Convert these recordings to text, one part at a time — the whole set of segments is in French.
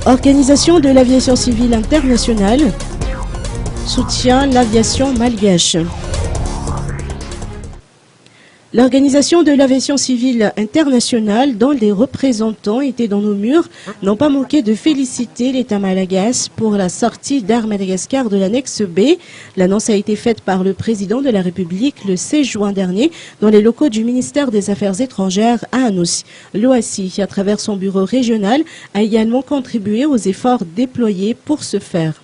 Organisation de l'aviation civile internationale soutient l'aviation malgache. L'Organisation de l'aviation civile internationale, dont les représentants étaient dans nos murs, n'ont pas manqué de féliciter l'État malagasy pour la sortie d'Air Madagascar de l'annexe B. L'annonce a été faite par le président de la République le 16 juin dernier dans les locaux du ministère des Affaires étrangères à Anos. L'OACI, à travers son bureau régional, a également contribué aux efforts déployés pour ce faire.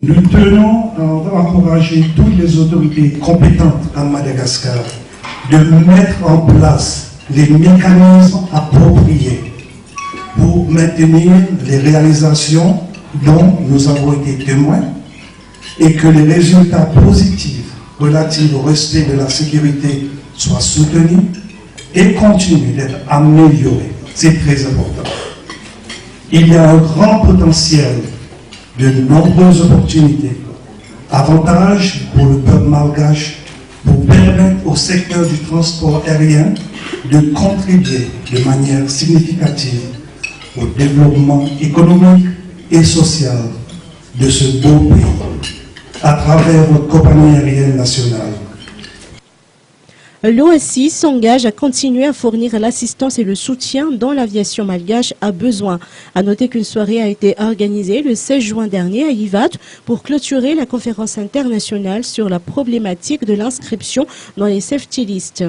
Nous tenons à encourager toutes les autorités compétentes à Madagascar de mettre en place les mécanismes appropriés pour maintenir les réalisations dont nous avons été témoins et que les résultats positifs relatifs au respect de la sécurité soient soutenus et continuent d'être améliorés. C'est très important. Il y a un grand potentiel de nombreuses opportunités, avantages pour le peuple malgache, pour permettre au secteur du transport aérien de contribuer de manière significative au développement économique et social de ce beau pays à travers notre compagnie aérienne nationale. L'OACI s'engage à continuer à fournir l'assistance et le soutien dont l'aviation malgache a besoin. À noter qu'une soirée a été organisée le 16 juin dernier à Ivat pour clôturer la conférence internationale sur la problématique de l'inscription dans les safety lists.